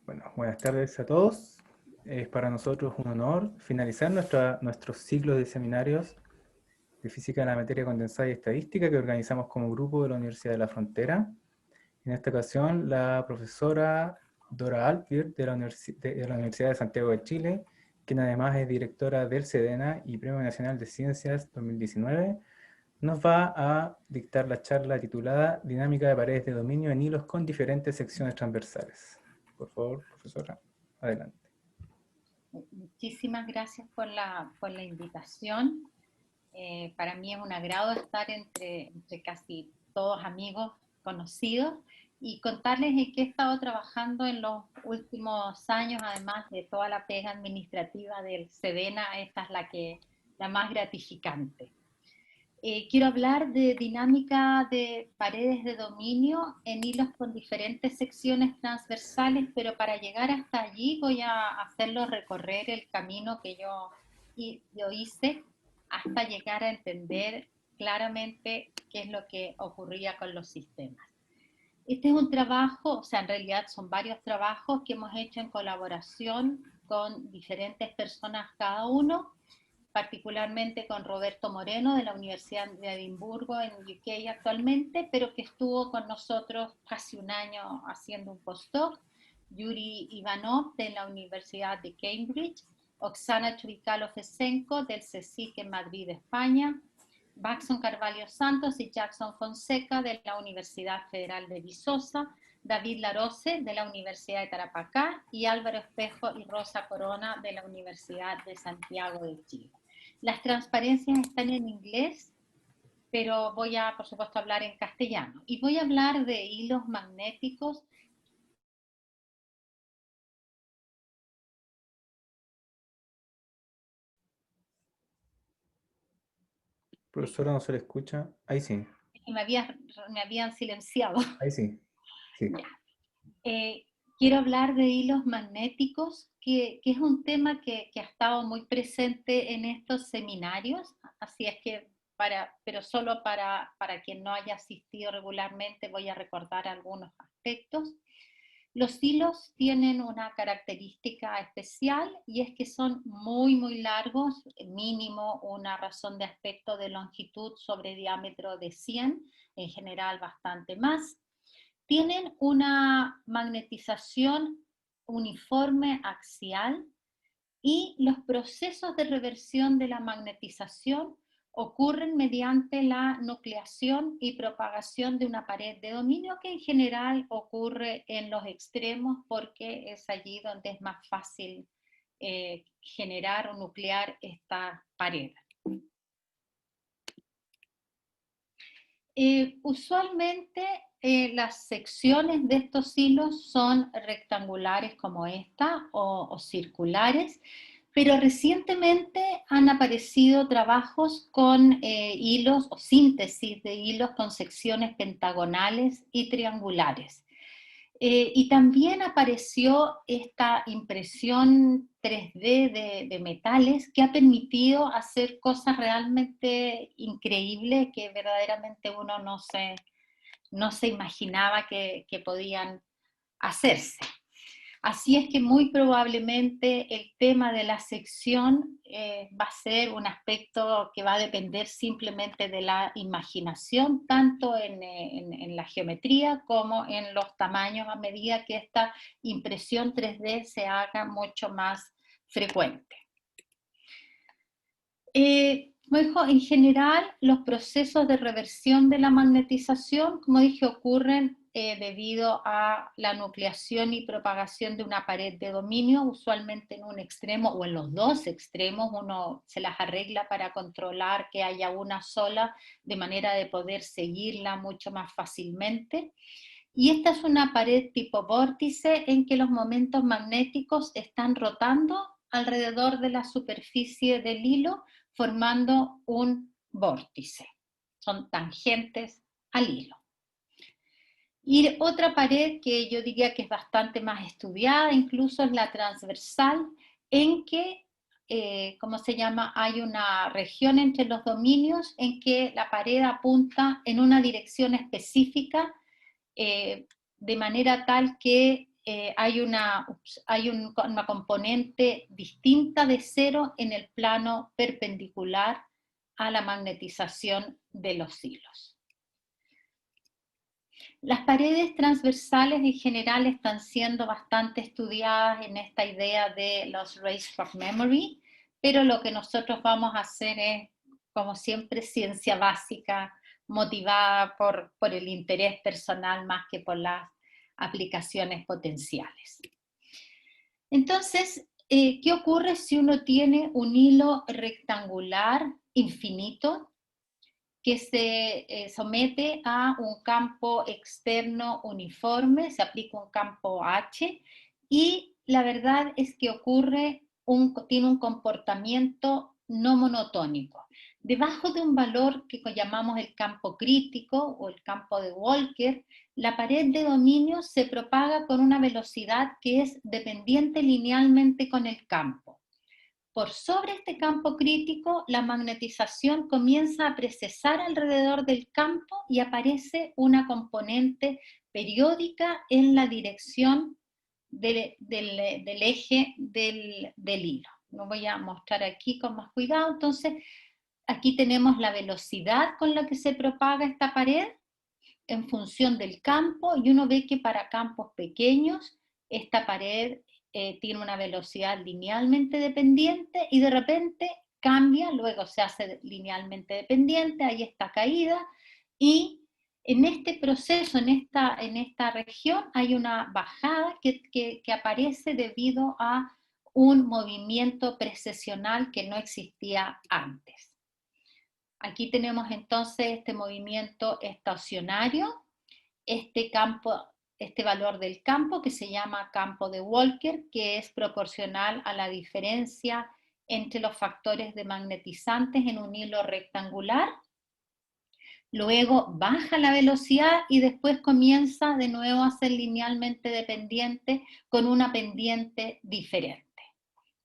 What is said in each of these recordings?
Bueno, buenas tardes a todos. Es para nosotros un honor finalizar nuestros ciclos de seminarios de Física de la Materia Condensada y Estadística que organizamos como grupo de la Universidad de la Frontera. En esta ocasión, la profesora Dora Altbier de la Universidad de Santiago de Chile, quien además es directora del SEDENA y Premio Nacional de Ciencias 2019, nos va a dictar la charla titulada Dinámica de paredes de dominio en hilos con diferentes secciones transversales. Por favor, profesora, adelante. Muchísimas gracias por la invitación. Para mí es un agrado estar entre casi todos amigos conocidos y contarles en qué he estado trabajando en los últimos años, además de toda la pega administrativa del SEDENA. Esta es la más gratificante. Quiero hablar de dinámica de paredes de dominio en hilos con diferentes secciones transversales, pero para llegar hasta allí voy a hacerlo recorrer el camino que yo hice hasta llegar a entender claramente qué es lo que ocurría con los sistemas. Este es un trabajo, o sea, en realidad son varios trabajos que hemos hecho en colaboración con diferentes personas cada uno, particularmente con Roberto Moreno de la Universidad de Edimburgo en UK actualmente, pero que estuvo con nosotros casi un año haciendo un postdoc, Yuri Ivanov de la Universidad de Cambridge, Oksana Chuvikalo-Fesenko del CSIC en Madrid, España, Baxon Carvalho Santos y Jackson Fonseca de la Universidad Federal de Viçosa, David Larose de la Universidad de Tarapacá y Álvaro Espejo y Rosa Corona de la Universidad de Santiago de Chile. Las transparencias están en inglés, pero voy a, por supuesto, hablar en castellano. Y voy a hablar de hilos magnéticos. Profesora, no se le escucha. Ahí sí. Me habían silenciado. Ahí sí. Sí. Eh, Quiero hablar de hilos magnéticos, que es un tema que ha estado muy presente en estos seminarios, así es que, pero solo para quien no haya asistido regularmente voy a recordar algunos aspectos. Los hilos tienen una característica especial y es que son muy largos, mínimo una razón de aspecto de longitud sobre diámetro de 100, en general bastante más. Tienen una magnetización uniforme axial y los procesos de reversión de la magnetización ocurren mediante la nucleación y propagación de una pared de dominio que en general ocurre en los extremos porque es allí donde es más fácil generar o nuclear esta pared. Usualmente las secciones de estos hilos son rectangulares como esta o circulares, pero recientemente han aparecido trabajos con hilos o síntesis de hilos con secciones pentagonales y triangulares. Y también apareció esta impresión 3D de metales que ha permitido hacer cosas realmente increíbles que verdaderamente uno no se imaginaba que podían hacerse. Así es que muy probablemente el tema de la sección va a ser un aspecto que va a depender simplemente de la imaginación, tanto en la geometría como en los tamaños a medida que esta impresión 3D se haga mucho más frecuente. En general, los procesos de reversión de la magnetización, como dije, ocurren debido a la nucleación y propagación de una pared de dominio, usualmente en un extremo o en los dos extremos. Uno se las arregla para controlar que haya una sola, de manera de poder seguirla mucho más fácilmente. Y esta es una pared tipo vórtice en que los momentos magnéticos están rotando alrededor de la superficie del hilo, formando un vórtice. Son tangentes al hilo. Y otra pared que yo diría que es bastante más estudiada, incluso es la transversal, en que, ¿cómo se llama? Hay una región entre los dominios en que la pared apunta en una dirección específica, de manera tal que una componente distinta de cero en el plano perpendicular a la magnetización de los hilos. Las paredes transversales en general están siendo bastante estudiadas en esta idea de los race for memory, pero lo que nosotros vamos a hacer es, como siempre, ciencia básica, motivada por el interés personal más que por las aplicaciones potenciales. Entonces, ¿qué ocurre si uno tiene un hilo rectangular infinito que se somete a un campo externo uniforme, se aplica un campo H, y la verdad es que tiene un comportamiento no monotónico? Debajo de un valor que llamamos el campo crítico o el campo de Walker, la pared de dominio se propaga con una velocidad que es dependiente linealmente con el campo. Por sobre este campo crítico, la magnetización comienza a precesar alrededor del campo y aparece una componente periódica en la dirección del eje del hilo. Lo voy a mostrar aquí con más cuidado. Entonces, aquí tenemos la velocidad con la que se propaga esta pared en función del campo, y uno ve que para campos pequeños esta pared tiene una velocidad linealmente dependiente y de repente cambia, luego se hace linealmente dependiente, hay esta caída, y en este proceso, en esta región, hay una bajada que aparece debido a un movimiento precesional que no existía antes. Aquí tenemos entonces este movimiento estacionario, este valor del campo que se llama campo de Walker, que es proporcional a la diferencia entre los factores de magnetizantes en un hilo rectangular. Luego baja la velocidad y después comienza de nuevo a ser linealmente dependiente con una pendiente diferente.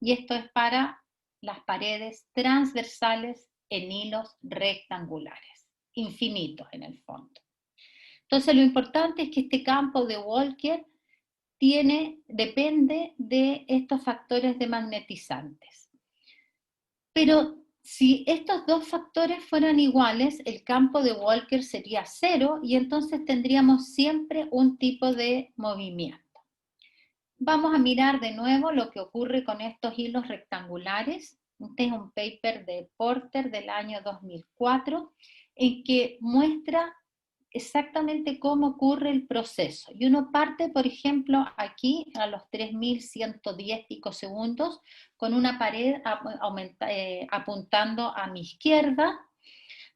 Y esto es para las paredes transversales en hilos rectangulares, infinitos en el fondo. Entonces lo importante es que este campo de Walker depende de estos factores de magnetizantes. Pero si estos dos factores fueran iguales, el campo de Walker sería cero y entonces tendríamos siempre un tipo de movimiento. Vamos a mirar de nuevo lo que ocurre con estos hilos rectangulares. Este es un paper de Porter del año 2004, en que muestra exactamente cómo ocurre el proceso. Y uno parte, por ejemplo, aquí a los 3110 picosegundos, con una pared apuntando a mi izquierda.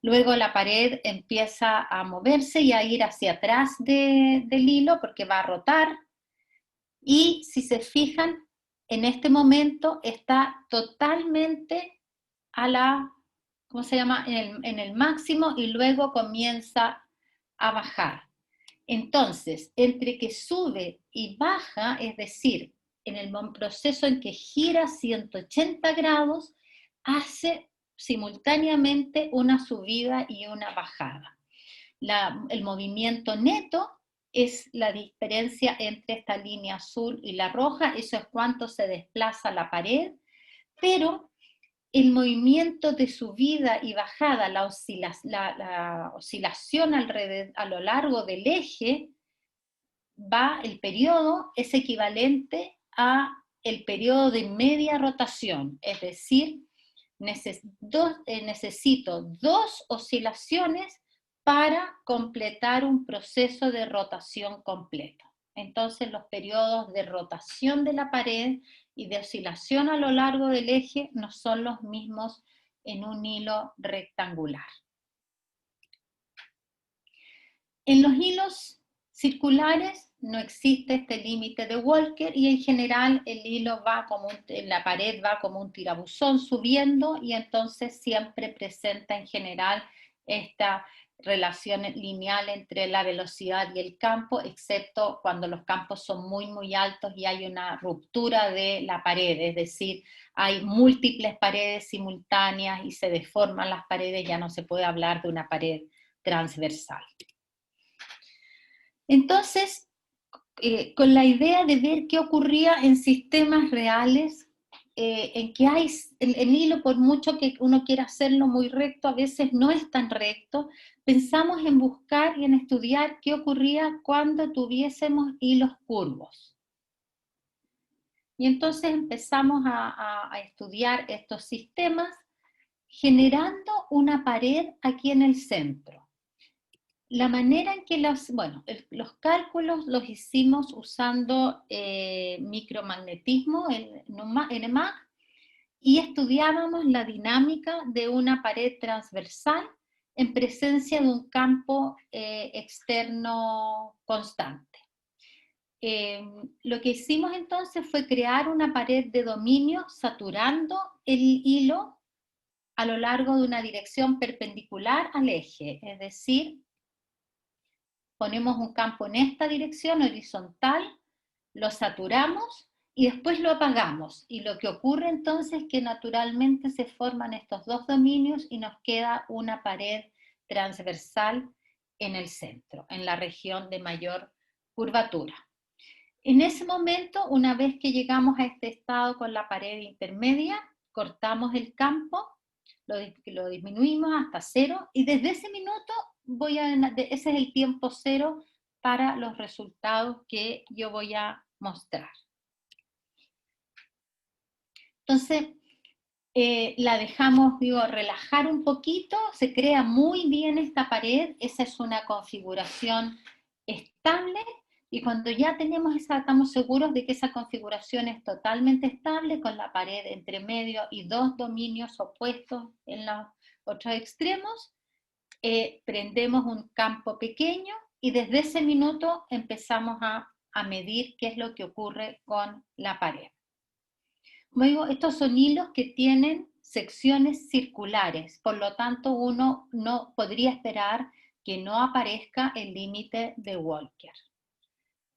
Luego la pared empieza a moverse y a ir hacia atrás del hilo porque va a rotar. Y si se fijan, en este momento está totalmente ¿cómo se llama? En el máximo, y luego comienza a bajar. Entonces, entre que sube y baja, es decir, en el proceso en que gira 180 grados, hace simultáneamente una subida y una bajada. El movimiento neto es la diferencia entre esta línea azul y la roja, eso es cuánto se desplaza la pared, pero el movimiento de subida y bajada, la oscilación a lo largo del eje, el periodo es equivalente a el periodo de media rotación, es decir, necesito dos oscilaciones para completar un proceso de rotación completo. Entonces los periodos de rotación de la pared y de oscilación a lo largo del eje no son los mismos en un hilo rectangular. En los hilos circulares no existe este límite de Walker y en general el hilo la pared va como un tirabuzón subiendo, y entonces siempre presenta en general esta relación lineal entre la velocidad y el campo, excepto cuando los campos son muy muy altos y hay una ruptura de la pared, es decir, hay múltiples paredes simultáneas y se deforman las paredes, ya no se puede hablar de una pared transversal. Entonces, con la idea de ver qué ocurría en sistemas reales, en que hay el hilo, por mucho que uno quiera hacerlo muy recto, a veces no es tan recto. Pensamos en buscar y en estudiar qué ocurría cuando tuviésemos hilos curvos. Y entonces empezamos a estudiar estos sistemas generando una pared aquí en el centro. La manera en que los cálculos los hicimos usando micromagnetismo, el NMAC, y estudiábamos la dinámica de una pared transversal en presencia de un campo externo constante. Lo que hicimos entonces fue crear una pared de dominio saturando el hilo a lo largo de una dirección perpendicular al eje, es decir, ponemos un campo en esta dirección horizontal, lo saturamos y después lo apagamos. Y lo que ocurre entonces es que naturalmente se forman estos dos dominios y nos queda una pared transversal en el centro, en la región de mayor curvatura. En ese momento, una vez que llegamos a este estado con la pared intermedia, cortamos el campo, lo disminuimos hasta 0 y desde ese minuto ese es el tiempo 0 para los resultados que yo voy a mostrar. Entonces, la dejamos, relajar un poquito, se crea muy bien esta pared, esa es una configuración estable, y cuando ya tenemos estamos seguros de que esa configuración es totalmente estable, con la pared entre medio y dos dominios opuestos en los otros extremos, prendemos un campo pequeño y desde ese minuto empezamos a medir qué es lo que ocurre con la pared. Como digo, estos son hilos que tienen secciones circulares, por lo tanto uno no podría esperar que no aparezca el límite de Walker.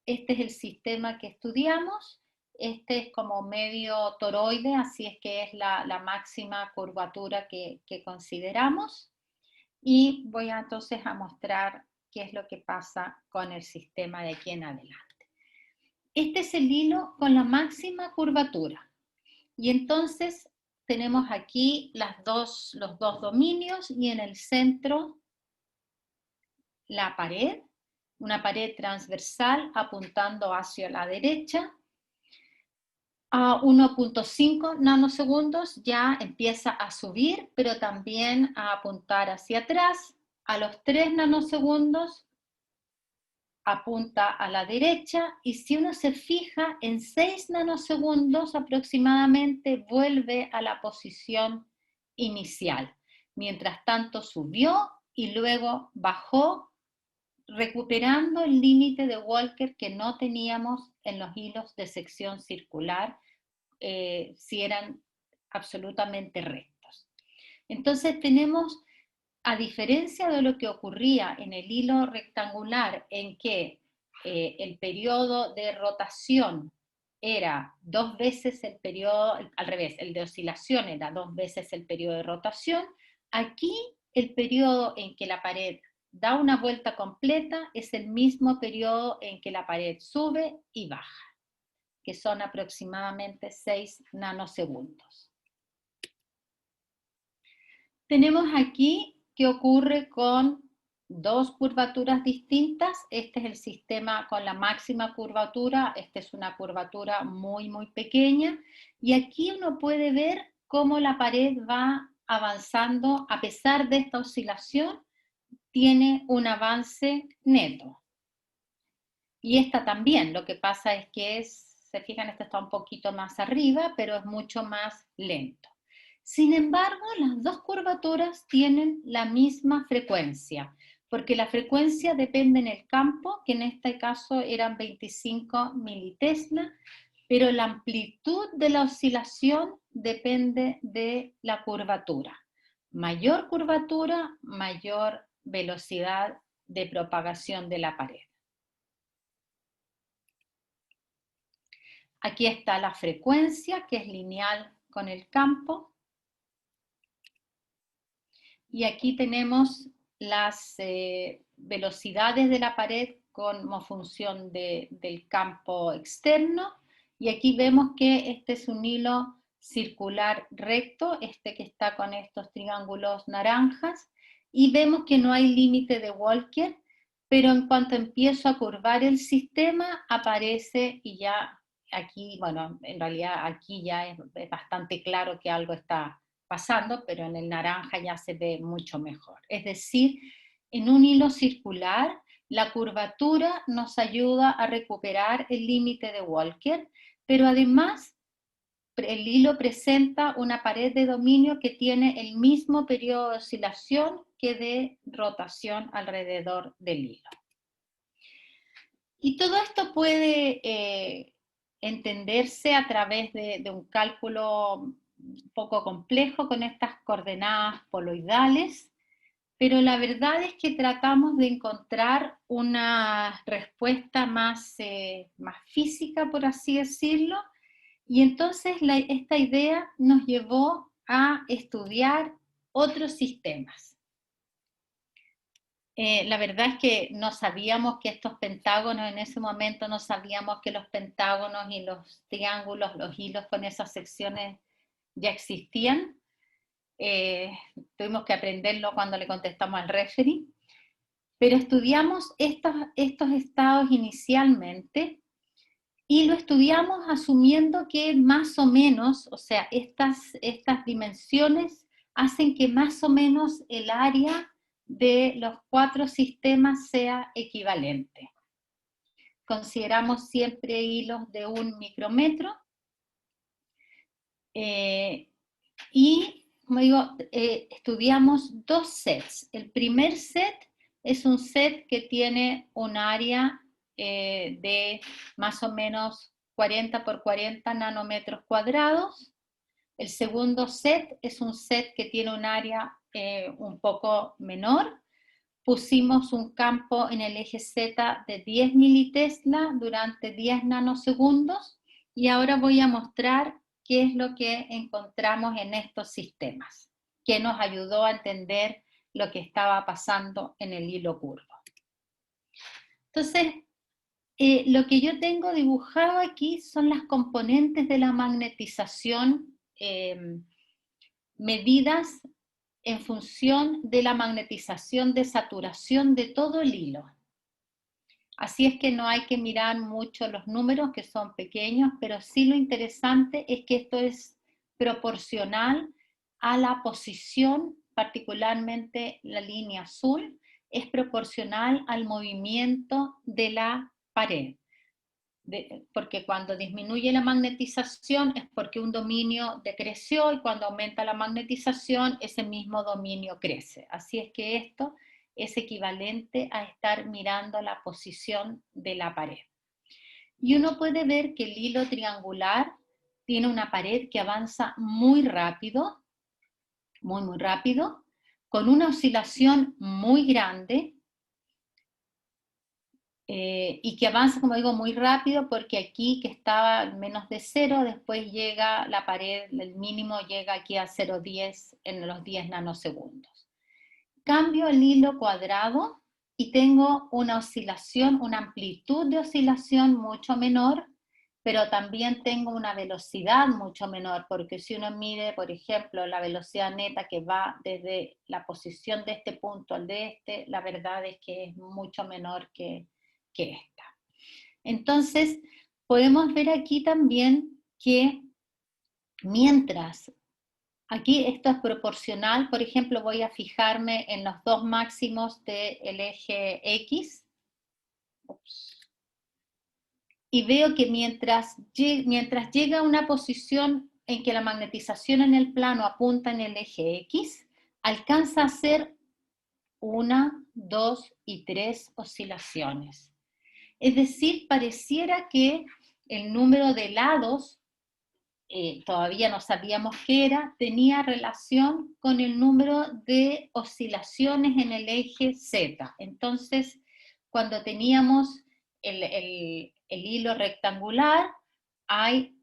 Este es el sistema que estudiamos, este es como medio toroide, así es que es la máxima curvatura que consideramos, y voy entonces a mostrar qué es lo que pasa con el sistema de aquí en adelante. Este es el hilo con la máxima curvatura. Y entonces tenemos aquí los dos dominios y en el centro la pared, una pared transversal apuntando hacia la derecha. A 1.5 nanosegundos ya empieza a subir, pero también a apuntar hacia atrás. A los 3 nanosegundos apunta a la derecha, y si uno se fija, en 6 nanosegundos aproximadamente vuelve a la posición inicial. Mientras tanto subió y luego bajó, recuperando el límite de Walker que no teníamos en los hilos de sección circular, si eran absolutamente rectos. Entonces tenemos, a diferencia de lo que ocurría en el hilo rectangular, en que el periodo de rotación era 2 veces el periodo, al revés, el de oscilación era 2 veces el periodo de rotación, aquí el periodo en que la pared da una vuelta completa es el mismo periodo en que la pared sube y baja, que son aproximadamente 6 nanosegundos. Tenemos aquí qué ocurre con dos curvaturas distintas. Este es el sistema con la máxima curvatura, esta es una curvatura muy, muy pequeña, y aquí uno puede ver cómo la pared va avanzando a pesar de esta oscilación, tiene un avance neto. Y esta también, lo que pasa es que se fijan, esta está un poquito más arriba, pero es mucho más lento. Sin embargo, las dos curvaturas tienen la misma frecuencia, porque la frecuencia depende en el campo, que en este caso eran 25 militesla, pero la amplitud de la oscilación depende de la curvatura. Mayor curvatura, mayor velocidad de propagación de la pared. Aquí está la frecuencia, que es lineal con el campo. Y aquí tenemos las velocidades de la pared como función del campo externo, y aquí vemos que este es un hilo circular recto, este que está con estos triángulos naranjas, y vemos que no hay límite de Walker, pero en cuanto empiezo a curvar el sistema, aparece, y ya aquí, bueno, en realidad aquí ya es bastante claro que algo está pasando, pero en el naranja ya se ve mucho mejor. Es decir, en un hilo circular, la curvatura nos ayuda a recuperar el límite de Walker, pero además el hilo presenta una pared de dominio que tiene el mismo periodo de oscilación que de rotación alrededor del hilo. Y todo esto puede entenderse a través de un cálculo un poco complejo con estas coordenadas poloidales, pero la verdad es que tratamos de encontrar una respuesta más física, por así decirlo, y entonces esta idea nos llevó a estudiar otros sistemas. La verdad es que no sabíamos que estos pentágonos, en ese momento no sabíamos que los pentágonos y los triángulos, los hilos con esas secciones ya existían. Tuvimos que aprenderlo cuando le contestamos al referee, pero estudiamos estos estados inicialmente y lo estudiamos asumiendo que más o menos, o sea, estas dimensiones hacen que más o menos el área de los 4 sistemas sea equivalente. Consideramos siempre hilos de 1 micrómetro y, como digo, estudiamos 2 sets. El primer set es un set que tiene un área de más o menos 40 por 40 nanómetros cuadrados. El segundo set es un set que tiene un área un poco menor. Pusimos un campo en el eje Z de 10 militesla durante 10 nanosegundos y ahora voy a mostrar qué es lo que encontramos en estos sistemas, que nos ayudó a entender lo que estaba pasando en el hilo curvo. Entonces, lo que yo tengo dibujado aquí son las componentes de la magnetización medidas en función de la magnetización de saturación de todo el hilo. Así es que no hay que mirar mucho los números, que son pequeños, pero sí lo interesante es que esto es proporcional a la posición, particularmente la línea azul, es proporcional al movimiento de la pared. Porque cuando disminuye la magnetización es porque un dominio decreció y cuando aumenta la magnetización ese mismo dominio crece. Así es que esto es equivalente a estar mirando la posición de la pared. Y uno puede ver que el hilo triangular tiene una pared que avanza muy rápido, muy rápido, con una oscilación muy grande, y que avanza, como digo, muy rápido porque aquí que estaba menos de 0, después llega la pared, el mínimo llega aquí a 0,10 en los 10 nanosegundos. Cambio el hilo cuadrado y tengo una oscilación, una amplitud de oscilación mucho menor, pero también tengo una velocidad mucho menor, porque si uno mide, por ejemplo, la velocidad neta que va desde la posición de este punto al de este, la verdad es que es mucho menor que esta. Entonces, podemos ver aquí también que mientras, aquí esto es proporcional, por ejemplo, voy a fijarme en los 2 máximos del eje X, y veo que mientras llega a una posición en que la magnetización en el plano apunta en el eje X, alcanza a hacer 1, 2 y 3 oscilaciones. Es decir, pareciera que el número de lados, todavía no sabíamos qué era, tenía relación con el número de oscilaciones en el eje Z. Entonces, cuando teníamos el hilo rectangular, hay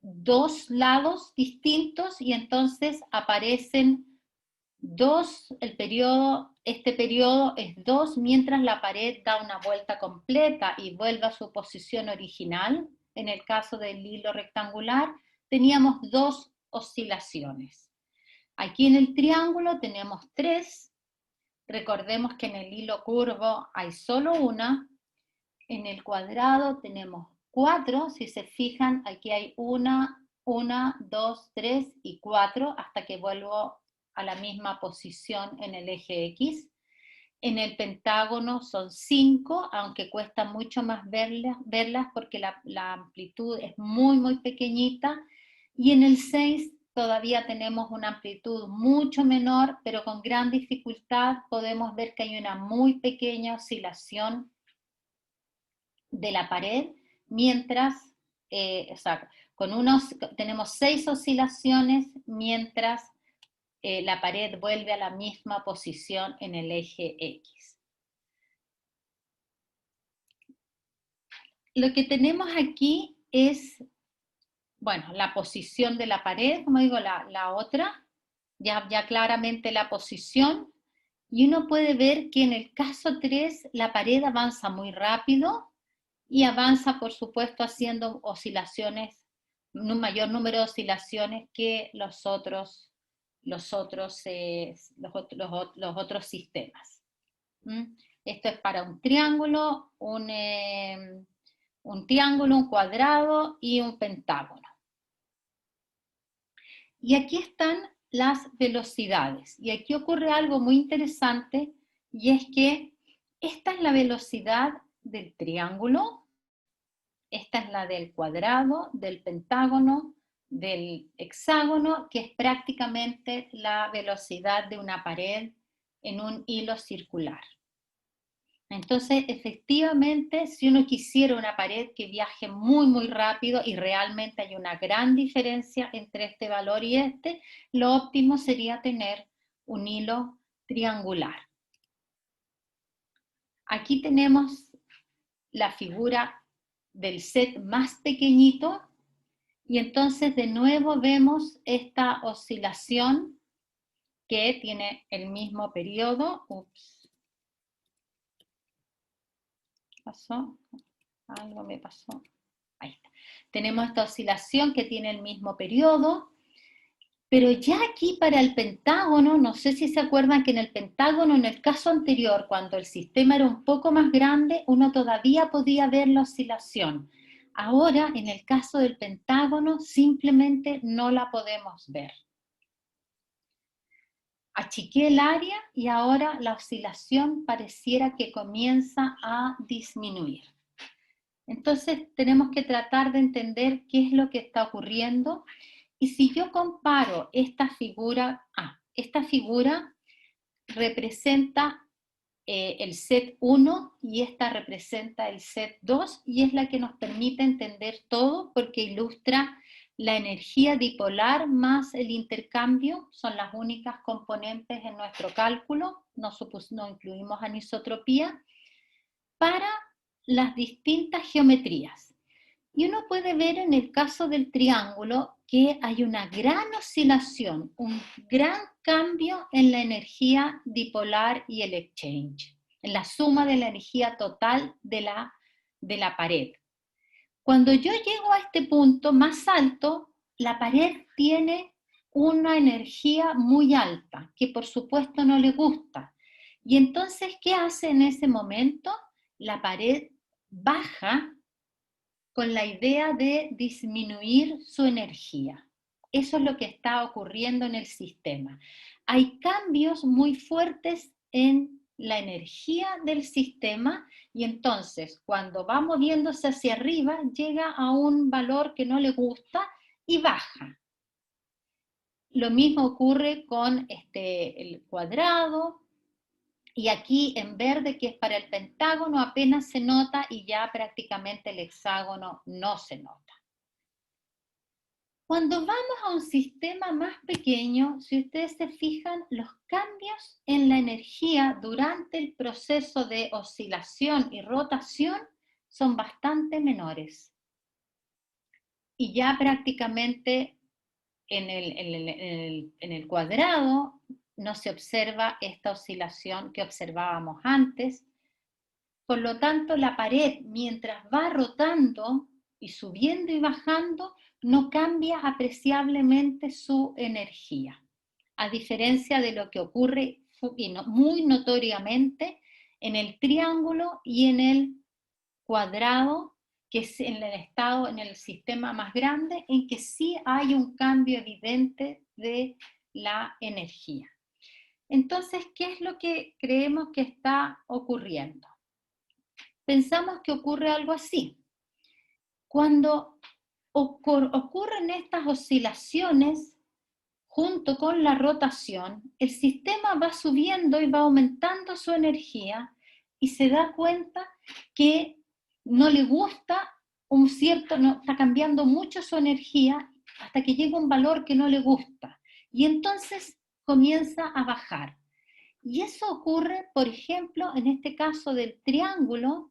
2 lados distintos y entonces aparecen el periodo este periodo es 2, mientras la pared da una vuelta completa y vuelve a su posición original. En el caso del hilo rectangular, teníamos 2 oscilaciones. Aquí en el triángulo tenemos 3. Recordemos que en el hilo curvo hay solo una. En el cuadrado tenemos 4. Si se fijan, aquí hay 1, 2, 3 y 4, hasta que vuelvo a la misma posición en el eje X. En el pentágono son 5, aunque cuesta mucho más verlas porque la amplitud es muy, muy pequeñita. Y en el 6 todavía tenemos una amplitud mucho menor, pero con gran dificultad podemos ver que hay una muy pequeña oscilación de la pared, mientras, tenemos 6 oscilaciones, mientras la pared vuelve a la misma posición en el eje X. Lo que tenemos aquí es, bueno, la posición de la pared, como digo, la otra, ya claramente la posición, y uno puede ver que en el caso 3 la pared avanza muy rápido, y avanza, por supuesto, haciendo oscilaciones, un mayor número de oscilaciones que los otros sistemas. Esto es para un triángulo, un cuadrado y un pentágono. Y aquí están las velocidades. Y aquí ocurre algo muy interesante, y es que esta es la velocidad del triángulo, esta es la del cuadrado, del pentágono, del hexágono, que es prácticamente la velocidad de una pared en un hilo circular. Entonces, efectivamente, si uno quisiera una pared que viaje muy, muy rápido, y realmente hay una gran diferencia entre este valor y este, lo óptimo sería tener un hilo triangular. Aquí tenemos la figura del set más pequeñito, y entonces de nuevo vemos esta oscilación que tiene el mismo periodo. ¿Pasó? Algo me pasó. Ahí está. Tenemos esta oscilación que tiene el mismo periodo, pero ya aquí para el pentágono, no sé si se acuerdan que en el pentágono, en el caso anterior, cuando el sistema era un poco más grande, uno todavía podía ver la oscilación. Ahora, en el caso del pentágono, simplemente no la podemos ver. Achiqué el área y ahora la oscilación pareciera que comienza a disminuir. Entonces tenemos que tratar de entender qué es lo que está ocurriendo. Y si yo comparo esta figura representa el set 1 y esta representa el set 2, y es la que nos permite entender todo porque ilustra la energía dipolar más el intercambio, son las únicas componentes en nuestro cálculo, no incluimos anisotropía, para las distintas geometrías. Y uno puede ver en el caso del triángulo que hay una gran oscilación, un gran cambio en la energía dipolar y el exchange, en la suma de la energía total de la pared. Cuando yo llego a este punto más alto, la pared tiene una energía muy alta, que por supuesto no le gusta. Y entonces, ¿qué hace en ese momento? La pared baja con la idea de disminuir su energía. Eso es lo que está ocurriendo en el sistema. Hay cambios muy fuertes en la energía del sistema, y entonces cuando va moviéndose hacia arriba llega a un valor que no le gusta y baja. Lo mismo ocurre con el cuadrado, y aquí en verde, que es para el pentágono, apenas se nota, y ya prácticamente el hexágono no se nota. Cuando vamos a un sistema más pequeño, si ustedes se fijan, los cambios en la energía durante el proceso de oscilación y rotación son bastante menores. Y ya prácticamente en el cuadrado no se observa esta oscilación que observábamos antes. Por lo tanto, la pared, mientras va rotando y subiendo y bajando, no cambia apreciablemente su energía, a diferencia de lo que ocurre muy notoriamente en el triángulo y en el cuadrado, que es en el sistema más grande, en que sí hay un cambio evidente de la energía. Entonces, ¿qué es lo que creemos que está ocurriendo? Pensamos que ocurre algo así. Cuando ocurren estas oscilaciones junto con la rotación, el sistema va subiendo y va aumentando su energía y se da cuenta que no le gusta no, está cambiando mucho su energía hasta que llega un valor que no le gusta. Y entonces comienza a bajar. Y eso ocurre, por ejemplo, en este caso del triángulo,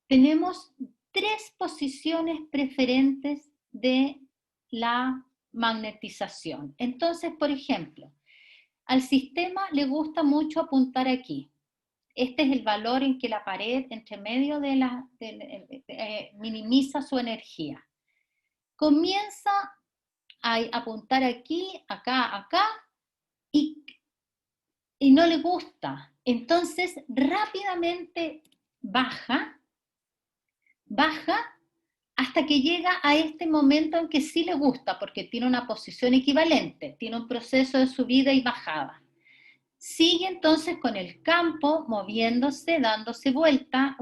tenemos 3 posiciones preferentes de la magnetización. Entonces, por ejemplo, al sistema le gusta mucho apuntar aquí. Este es el valor en que la pared entre medio minimiza su energía. Comienza a apuntar aquí, acá, acá, y no le gusta. Entonces, rápidamente baja hasta que llega a este momento en que sí le gusta, porque tiene una posición equivalente, tiene un proceso de subida y bajada. Sigue entonces con el campo moviéndose, dándose vuelta.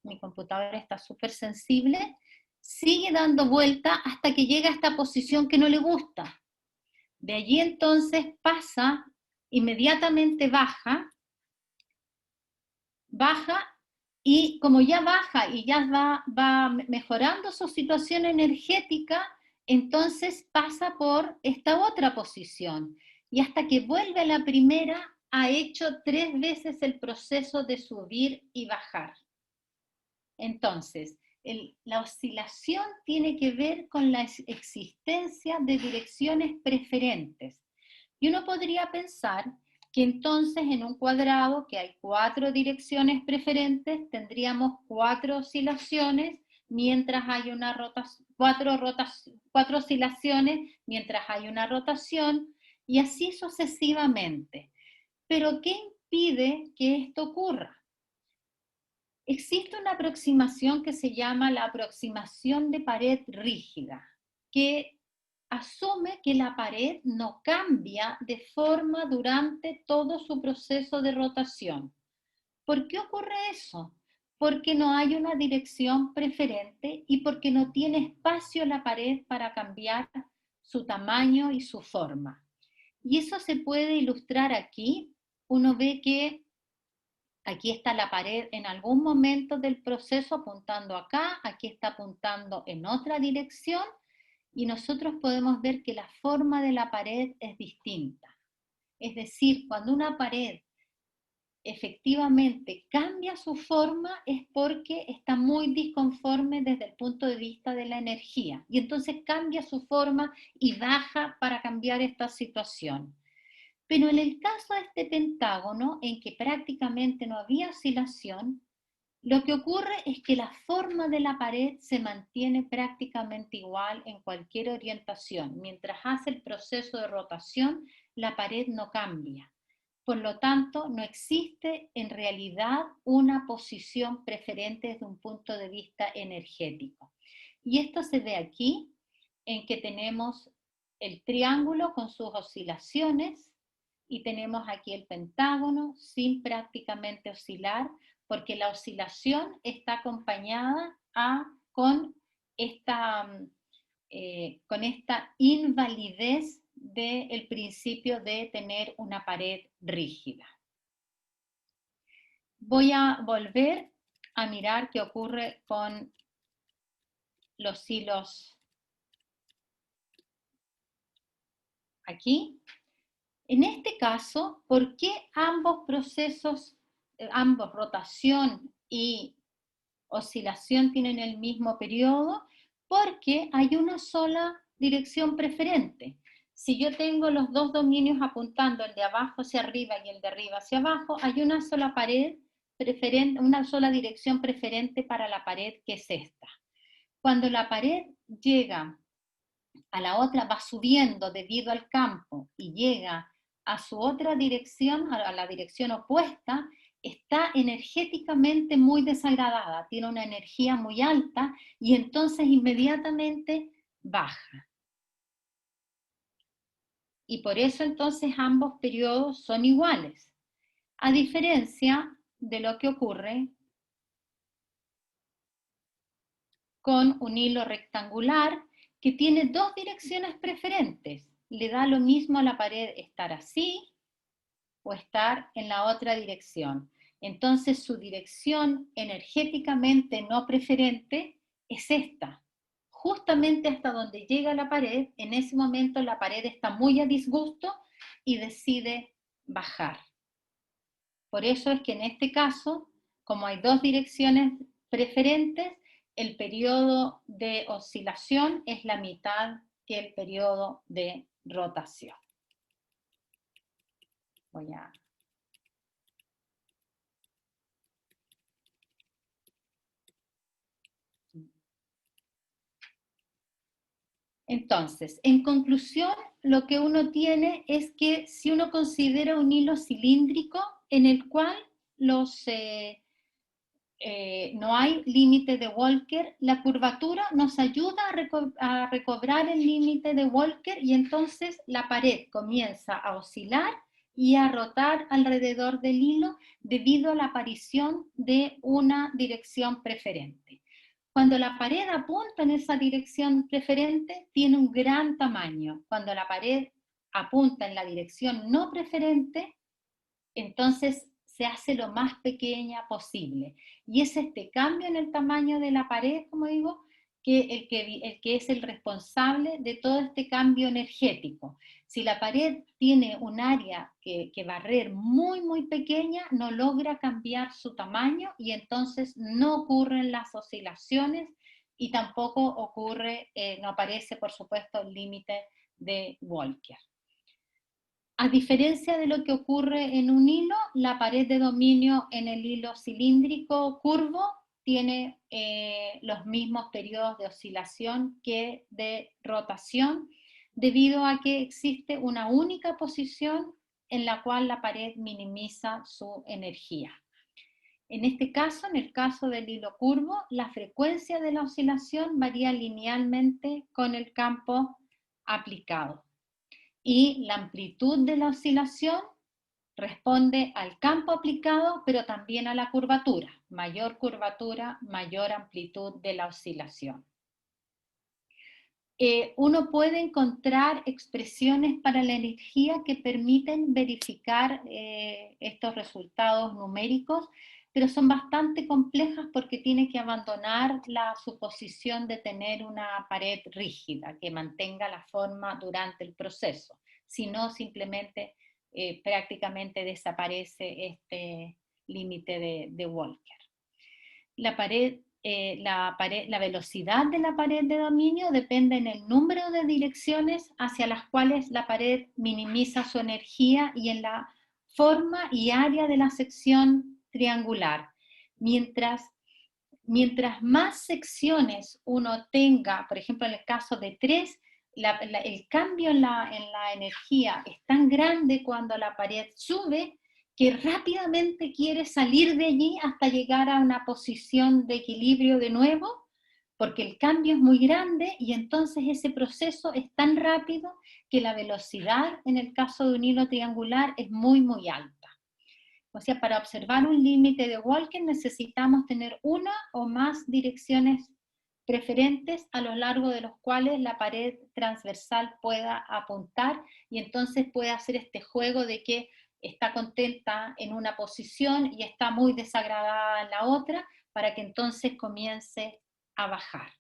Mi computadora está súper sensible. Sigue dando vuelta hasta que llega a esta posición que no le gusta. De allí entonces pasa, inmediatamente baja, y como ya baja y ya va mejorando su situación energética, entonces pasa por esta otra posición. Y hasta que vuelve a la primera, ha hecho 3 veces el proceso de subir y bajar. Entonces, la oscilación tiene que ver con la existencia de direcciones preferentes. Y uno podría pensar que entonces en un cuadrado que hay 4 direcciones preferentes, tendríamos 4 oscilaciones, mientras hay una rotación, 4 oscilaciones, mientras hay una rotación, y así sucesivamente. Pero ¿qué impide que esto ocurra? Existe una aproximación que se llama la aproximación de pared rígida, que asume que la pared no cambia de forma durante todo su proceso de rotación. ¿Por qué ocurre eso? Porque no hay una dirección preferente y porque no tiene espacio la pared para cambiar su tamaño y su forma. Y eso se puede ilustrar aquí. Uno ve que aquí está la pared en algún momento del proceso apuntando acá, aquí está apuntando en otra dirección, y nosotros podemos ver que la forma de la pared es distinta. Es decir, cuando una pared efectivamente cambia su forma es porque está muy disconforme desde el punto de vista de la energía, y entonces cambia su forma y baja para cambiar esta situación. Pero en el caso de este pentágono, en que prácticamente no había oscilación, lo que ocurre es que la forma de la pared se mantiene prácticamente igual en cualquier orientación. Mientras hace el proceso de rotación, la pared no cambia. Por lo tanto, no existe en realidad una posición preferente desde un punto de vista energético. Y esto se ve aquí, en que tenemos el triángulo con sus oscilaciones, y tenemos aquí el pentágono sin prácticamente oscilar, porque la oscilación está acompañada con esta invalidez del principio de tener una pared rígida. Voy a volver a mirar qué ocurre con los hilos aquí. En este caso, ¿por qué ambos procesos, ambos rotación y oscilación tienen el mismo periodo? Porque hay una sola dirección preferente. Si yo tengo los dos dominios apuntando, el de abajo hacia arriba y el de arriba hacia abajo, hay una sola pared preferente, una sola dirección preferente para la pared, que es esta. Cuando la pared llega a la otra, va subiendo debido al campo y llega a su otra dirección, a la dirección opuesta, está energéticamente muy desagradada, tiene una energía muy alta y entonces inmediatamente baja. Y por eso entonces ambos periodos son iguales, a diferencia de lo que ocurre con un hilo rectangular que tiene dos direcciones preferentes. Le da lo mismo a la pared estar así o estar en la otra dirección. Entonces su dirección energéticamente no preferente es esta. Justamente hasta donde llega la pared, en ese momento la pared está muy a disgusto y decide bajar. Por eso es que en este caso, como hay dos direcciones preferentes, el periodo de oscilación es la mitad que el periodo de rotación. Voy a... Entonces, en conclusión, lo que uno tiene es que si uno considera un hilo cilíndrico en el cual no hay límite de Walker, la curvatura nos ayuda a recobrar el límite de Walker y entonces la pared comienza a oscilar y a rotar alrededor del hilo debido a la aparición de una dirección preferente. Cuando la pared apunta en esa dirección preferente, tiene un gran tamaño. Cuando la pared apunta en la dirección no preferente, entonces se hace lo más pequeña posible. Y es este cambio en el tamaño de la pared, como digo, el que es el responsable de todo este cambio energético. Si la pared tiene un área que barrer muy pequeña, no logra cambiar su tamaño y entonces no ocurren las oscilaciones y tampoco ocurre, no aparece por supuesto el límite de Walker. A diferencia de lo que ocurre en un hilo, la pared de dominio en el hilo cilíndrico curvo tiene los mismos periodos de oscilación que de rotación, debido a que existe una única posición en la cual la pared minimiza su energía. En este caso, en el caso del hilo curvo, la frecuencia de la oscilación varía linealmente con el campo aplicado. Y la amplitud de la oscilación responde al campo aplicado, pero también a la curvatura. Mayor curvatura, mayor amplitud de la oscilación. Uno puede encontrar expresiones para la energía que permiten verificar estos resultados numéricos, pero son bastante complejas porque tiene que abandonar la suposición de tener una pared rígida que mantenga la forma durante el proceso, sino simplemente prácticamente desaparece este límite de Walker. La velocidad de la pared de dominio depende en el número de direcciones hacia las cuales la pared minimiza su energía y en la forma y área de la sección triangular. Mientras más secciones uno tenga, por ejemplo en el caso de 3, el cambio en la energía es tan grande cuando la pared sube que rápidamente quiere salir de allí hasta llegar a una posición de equilibrio de nuevo, porque el cambio es muy grande y entonces ese proceso es tan rápido que la velocidad en el caso de un hilo triangular es muy alta. O sea, para observar un límite de Walker necesitamos tener una o más direcciones preferentes a lo largo de los cuales la pared transversal pueda apuntar y entonces puede hacer este juego de que está contenta en una posición y está muy desagradada en la otra, para que entonces comience a bajar.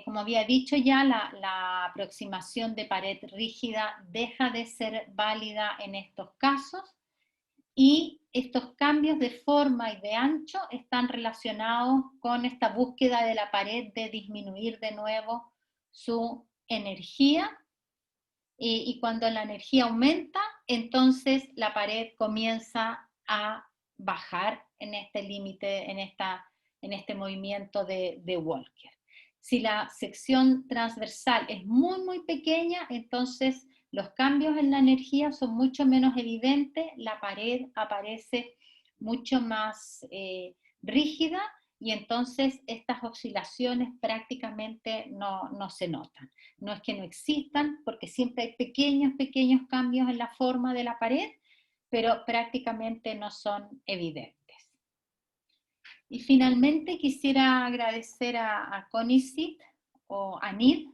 Como había dicho ya, la aproximación de pared rígida deja de ser válida en estos casos y estos cambios de forma y de ancho están relacionados con esta búsqueda de la pared de disminuir de nuevo su energía, y cuando la energía aumenta, entonces la pared comienza a bajar en este límite, en este movimiento de Walker. Si la sección transversal es muy, muy pequeña, entonces los cambios en la energía son mucho menos evidentes, la pared aparece mucho más rígida, y entonces estas oscilaciones prácticamente no se notan. No es que no existan, porque siempre hay pequeños, pequeños cambios en la forma de la pared, pero prácticamente no son evidentes. Y finalmente quisiera agradecer a CONICIT o ANID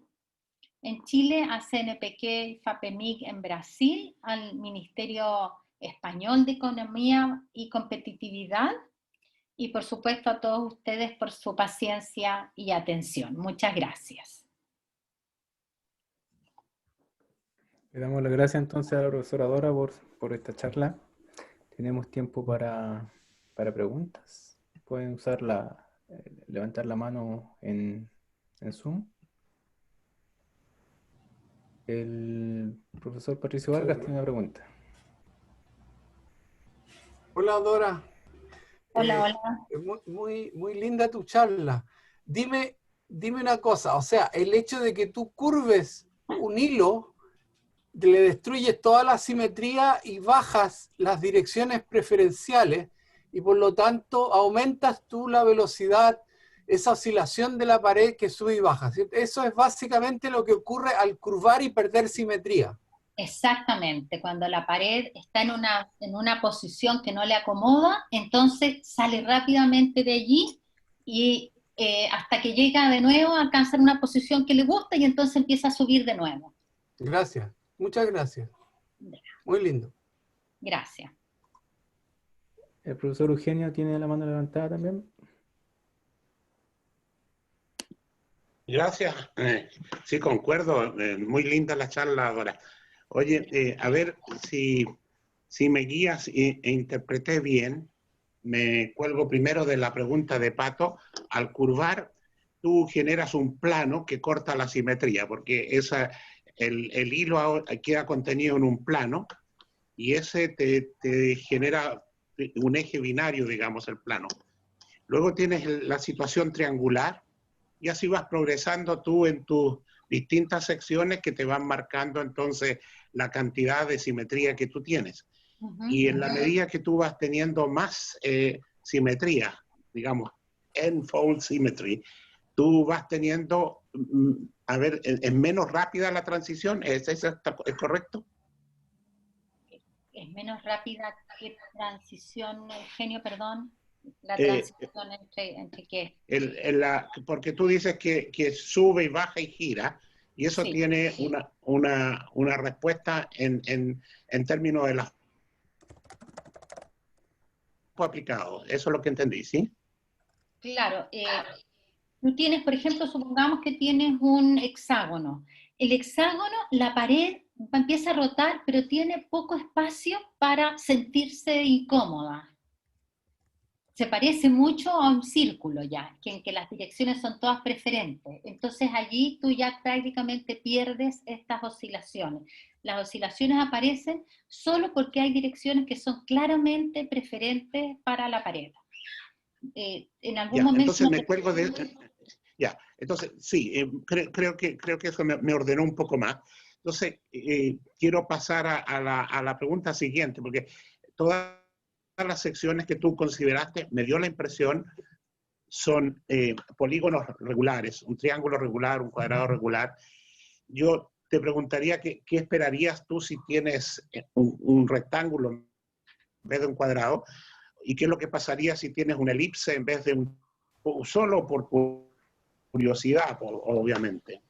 en Chile, a CNPq y FAPEMIG en Brasil, al Ministerio Español de Economía y Competitividad, y por supuesto a todos ustedes por su paciencia y atención. Muchas gracias. Le damos las gracias entonces a la profesora Dora por esta charla. Tenemos tiempo para preguntas. Pueden usar levantar la mano en Zoom. El profesor Patricio Vargas tiene una pregunta. Hola Dora. Hola, hola. Muy linda tu charla. Dime una cosa, o sea, el hecho de que tú curves un hilo, le destruyes toda la simetría y bajas las direcciones preferenciales, y por lo tanto aumentas tú la velocidad, esa oscilación de la pared que sube y baja. Eso es básicamente lo que ocurre al curvar y perder simetría. Exactamente, cuando la pared está en una posición que no le acomoda, entonces sale rápidamente de allí y hasta que llega de nuevo a alcanzar una posición que le gusta, y entonces empieza a subir de nuevo. Gracias, muchas gracias. Muy lindo. Gracias. El profesor Eugenio tiene la mano levantada también. Gracias. Sí, concuerdo. Muy linda la charla, Dora. Oye, a ver si me guías e interpreté bien. Me cuelgo primero de la pregunta de Pato. Al curvar, tú generas un plano que corta la simetría, porque el hilo queda contenido en un plano, y ese te genera un eje binario, digamos, el plano. Luego tienes la situación triangular, y así vas progresando tú en tus distintas secciones que te van marcando entonces la cantidad de simetría que tú tienes. Y en la medida que tú vas teniendo más simetría, digamos, n-fold symmetry, tú vas teniendo, a ver, es menos rápida la transición. ¿Es correcto? Es menos rápida que transición, Eugenio, perdón. La transición entre qué. Porque tú dices que sube y baja y gira, y eso sí tiene una respuesta en términos de la aplicado. Eso es lo que entendí, ¿sí? Claro. Tú tienes, por ejemplo, supongamos que tienes un hexágono. El hexágono, la pared empieza a rotar, pero tiene poco espacio para sentirse incómoda. Se parece mucho a un círculo ya, en que las direcciones son todas preferentes. Entonces allí tú ya prácticamente pierdes estas oscilaciones. Las oscilaciones aparecen solo porque hay direcciones que son claramente preferentes para la pared. En algún momento... Entonces me cuelgo de... Ya, entonces sí, creo que eso me ordenó un poco más. Entonces quiero pasar a la pregunta siguiente, porque todas las secciones que tú consideraste, me dio la impresión, son polígonos regulares, un triángulo regular, un cuadrado regular. Yo te preguntaría qué esperarías tú si tienes un rectángulo en vez de un cuadrado, y qué es lo que pasaría si tienes una elipse en vez de solo por curiosidad, obviamente.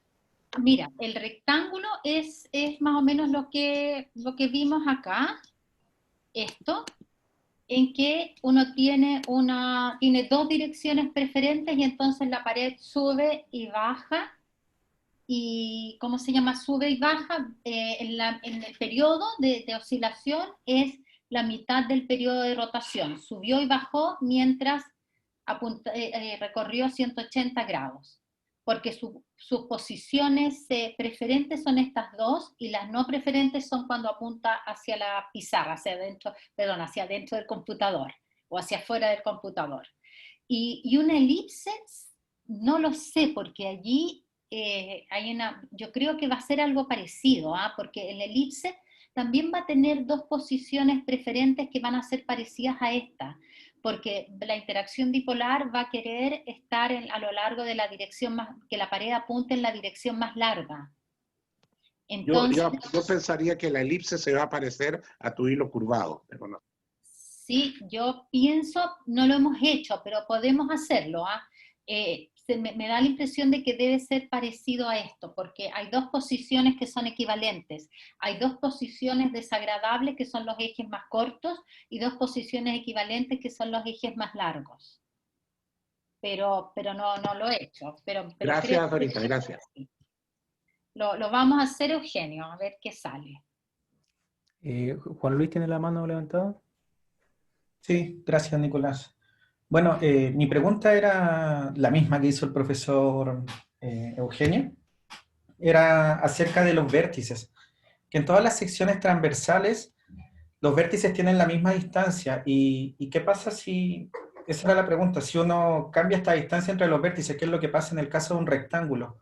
Mira, el rectángulo es más o menos lo que vimos acá, esto, en que uno tiene dos direcciones preferentes, y entonces la pared sube y baja, y ¿cómo se llama? Sube y baja, en el periodo de oscilación es la mitad del periodo de rotación, subió y bajó mientras recorrió 180 grados. porque sus posiciones preferentes son estas dos, y las no preferentes son cuando apunta hacia la pizarra, hacia adentro del computador, o hacia afuera del computador. Y una elipse, no lo sé, porque allí yo creo que va a ser algo parecido, porque en la elipse también va a tener dos posiciones preferentes que van a ser parecidas a esta, porque la interacción dipolar va a querer estar a lo largo de la dirección que la pared apunte en la dirección más larga. Entonces, yo pensaría que la elipse se va a parecer a tu hilo curvado, pero no. sí, yo pienso, no lo hemos hecho, pero podemos hacerlo. Me da la impresión de que debe ser parecido a esto, porque hay dos posiciones que son equivalentes. Hay dos posiciones desagradables, que son los ejes más cortos, y dos posiciones equivalentes, que son los ejes más largos. Pero no lo he hecho. Pero Gracias, Dorita, gracias. Lo vamos a hacer, Eugenio, a ver qué sale. Juan Luis tiene la mano levantada. Sí, gracias, Nicolás. Bueno, mi pregunta era la misma que hizo el profesor Eugenio. Era acerca de los vértices, que en todas las secciones transversales los vértices tienen la misma distancia. ¿Y qué pasa si, esa era la pregunta, si uno cambia esta distancia entre los vértices? ¿Qué es lo que pasa en el caso de un rectángulo?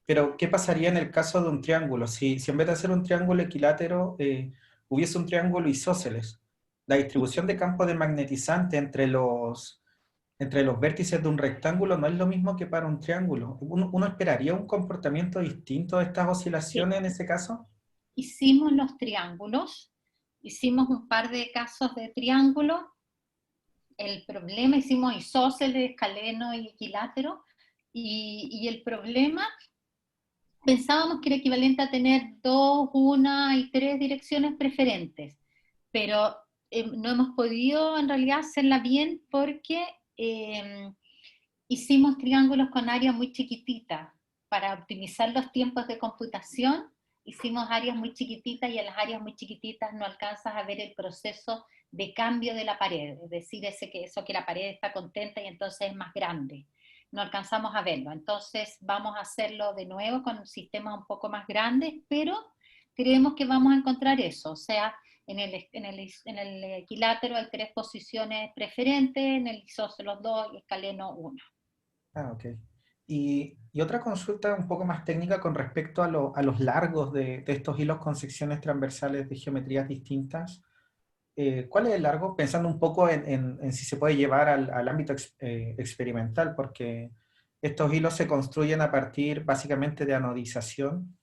Pero ¿qué pasaría en el caso de un triángulo? Si en vez de hacer un triángulo equilátero, hubiese un triángulo isósceles, la distribución de campo de magnetizante entre los vértices de un rectángulo no es lo mismo que para un triángulo. ¿Uno esperaría un comportamiento distinto de estas oscilaciones en ese caso? Hicimos los triángulos, hicimos un par de casos de triángulo. El problema, hicimos isósceles, escaleno y equilátero, y el problema, pensábamos que era equivalente a tener 2, 1 y 3 direcciones preferentes, pero no hemos podido en realidad hacerla bien porque hicimos triángulos con áreas muy chiquititas. Para optimizar los tiempos de computación, hicimos áreas muy chiquititas, y en las áreas muy chiquititas no alcanzas a ver el proceso de cambio de la pared, es decir, eso que la pared está contenta y entonces es más grande. No alcanzamos a verlo, entonces vamos a hacerlo de nuevo con sistemas un poco más grandes, pero creemos que vamos a encontrar eso, o sea, en el equilátero hay 3 posiciones preferentes, en el isósceles 2 y escaleno 1. Ah, ok. Y otra consulta un poco más técnica con respecto a los largos de estos hilos con secciones transversales de geometrías distintas. ¿Cuál es el largo? Pensando un poco en si se puede llevar al ámbito experimental, porque estos hilos se construyen a partir básicamente de anodización,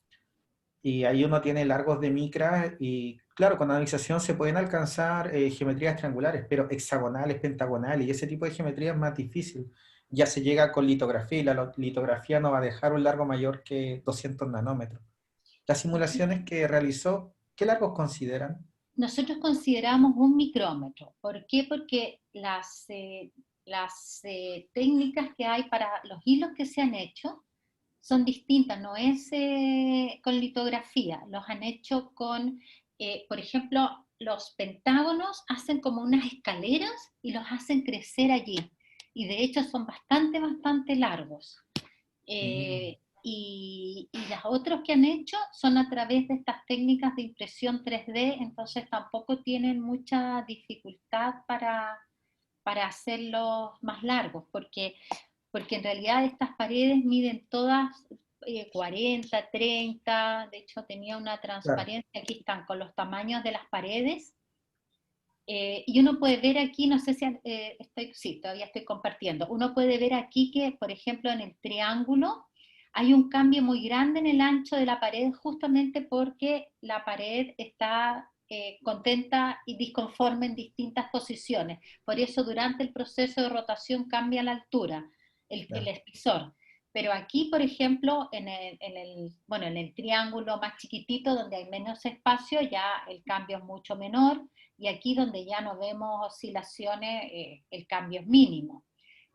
y ahí uno tiene largos de micra, y claro, con anodización se pueden alcanzar geometrías triangulares, pero hexagonales, pentagonales, y ese tipo de geometría es más difícil. Ya se llega con litografía, y la litografía no va a dejar un largo mayor que 200 nanómetros. Las simulaciones que realizó, ¿qué largos consideran? Nosotros consideramos un micrómetro. ¿Por qué? Porque las técnicas que hay para los hilos que se han hecho son distintas, no es con litografía, los han hecho con, por ejemplo, los pentágonos hacen como unas escaleras y los hacen crecer allí, y de hecho son bastante largos. Y las otras que han hecho son a través de estas técnicas de impresión 3D, entonces tampoco tienen mucha dificultad para hacerlos más largos, porque en realidad estas paredes miden todas 40, 30, de hecho tenía una transparencia, claro. Aquí están con los tamaños de las paredes, y uno puede ver aquí, no sé si sí, todavía estoy compartiendo, uno puede ver aquí que, por ejemplo, en el triángulo hay un cambio muy grande en el ancho de la pared, justamente porque la pared está contenta y disconforme en distintas posiciones. Por eso durante el proceso de rotación cambia la altura, el espesor. Pero aquí, por ejemplo, en el triángulo más chiquitito, donde hay menos espacio, ya el cambio es mucho menor, y aquí donde ya no vemos oscilaciones, el cambio es mínimo.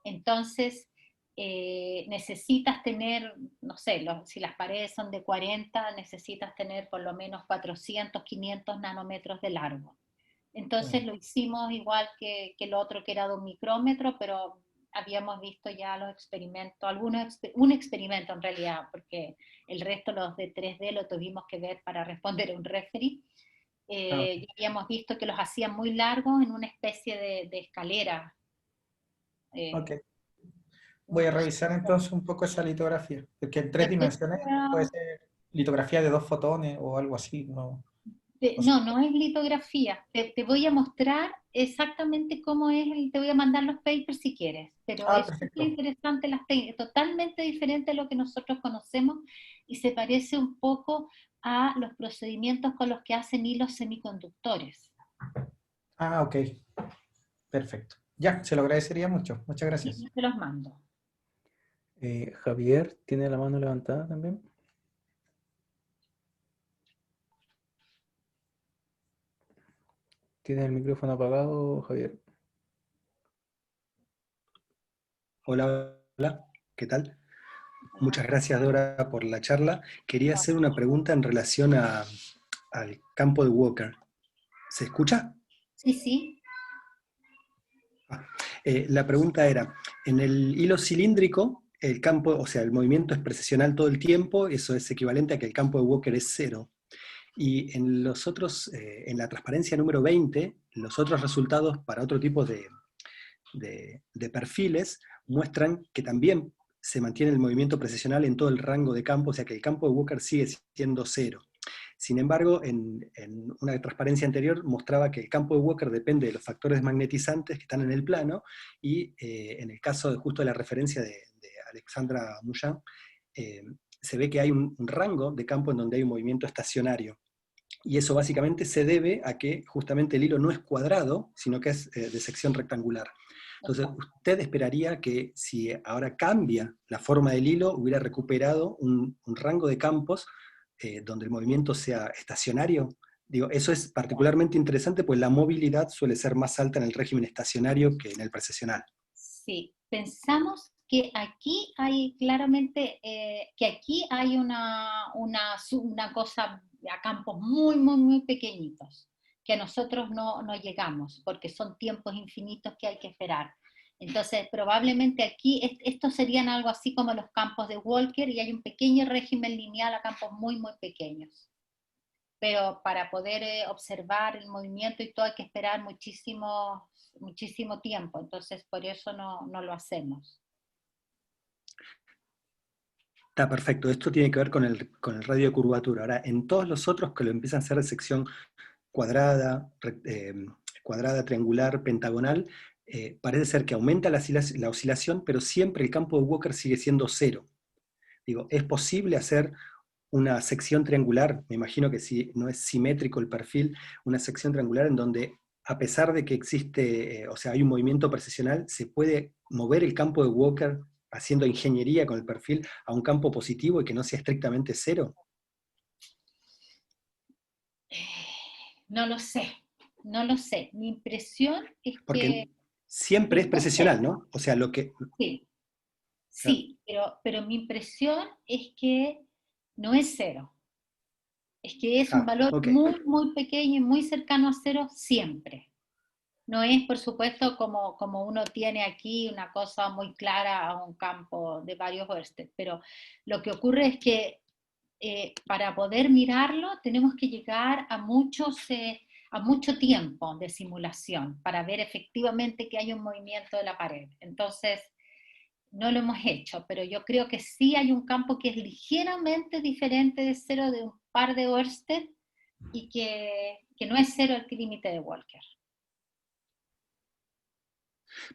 Entonces, necesitas tener, no sé, si las paredes son de 40, necesitas tener por lo menos 400, 500 nanómetros de largo. Entonces lo hicimos igual que el otro, que era de 1 micrómetro, pero habíamos visto ya los experimentos, un experimento en realidad, porque el resto, los de 3D, lo tuvimos que ver para responder a un referee. Y habíamos visto que los hacían muy largos en una especie de escalera. Ok. Voy a revisar entonces un poco esa litografía, porque en 3 Después, dimensiones puede ser litografía de 2 fotones o algo así, ¿no? no es litografía. Te voy a mostrar exactamente cómo es, te voy a mandar los papers si quieres, pero es Perfecto. muy interesante las técnicas, totalmente diferente a lo que nosotros conocemos y se parece un poco a los procedimientos con los que hacen hilos semiconductores. Ok. Perfecto. Ya, se lo agradecería mucho. Muchas gracias. Y te los mando. Javier, ¿tiene la mano levantada también? ¿Tiene el micrófono apagado, Javier? Hola, hola, ¿qué tal? Muchas gracias, Dora, por la charla. Quería hacer una pregunta en relación al campo de Walker. ¿Se escucha? Sí, sí. La pregunta era, en el hilo cilíndrico, el campo, o sea, el movimiento es precisional todo el tiempo, eso es equivalente a que el campo de Walker es 0. Y en los otros, en la transparencia número 20, los otros resultados para otro tipo de perfiles muestran que también se mantiene el movimiento precisional en todo el rango de campo, o sea que el campo de Walker sigue siendo 0. Sin embargo, en una transparencia anterior mostraba que el campo de Walker depende de los factores magnetizantes que están en el plano, y en el caso de justo de la referencia de Alexandra Mouchin, se ve que hay un rango de campo en donde hay un movimiento estacionario. Y eso básicamente se debe a que justamente el hilo no es cuadrado, sino que es de sección rectangular. Entonces, usted esperaría que si ahora cambia la forma del hilo, hubiera recuperado un rango de campos donde el movimiento sea estacionario. Digo, eso es particularmente interesante, pues la movilidad suele ser más alta en el régimen estacionario que en el precesional. Sí, pensamos que aquí hay claramente, que aquí hay una cosa a campos muy, muy, muy pequeñitos, que a nosotros no llegamos, porque son tiempos infinitos que hay que esperar. Entonces, probablemente aquí, estos serían algo así como los campos de Walker, y hay un pequeño régimen lineal a campos muy, muy pequeños. Pero para poder observar el movimiento y todo hay que esperar muchísimo tiempo, entonces por eso no lo hacemos. Está perfecto, esto tiene que ver con el radio de curvatura. Ahora, en todos los otros que lo empiezan a hacer de sección cuadrada, cuadrada, triangular, pentagonal, parece ser que aumenta la oscilación, pero siempre el campo de Walker sigue siendo 0. Digo, ¿es posible hacer una sección triangular? Me imagino que si no es simétrico el perfil, una sección triangular en donde, a pesar de que existe, o sea, hay un movimiento precisional, se puede mover el campo de Walker haciendo ingeniería con el perfil a un campo positivo y que no sea estrictamente 0. No lo sé, no lo sé. Mi impresión es Porque que... siempre es precisional, ¿no? O sea, lo que... Sí, sí, pero mi impresión es que no es 0. Es que es un valor ok. muy, muy pequeño y muy cercano a 0 siempre. No es, por supuesto, como uno tiene aquí una cosa muy clara a un campo de varios Ørsted, pero lo que ocurre es que para poder mirarlo tenemos que llegar a mucho tiempo de simulación para ver efectivamente que hay un movimiento de la pared. Entonces, no lo hemos hecho, pero yo creo que sí hay un campo que es ligeramente diferente de 0 de un par de Ørsted y que no es 0 el límite de Walker.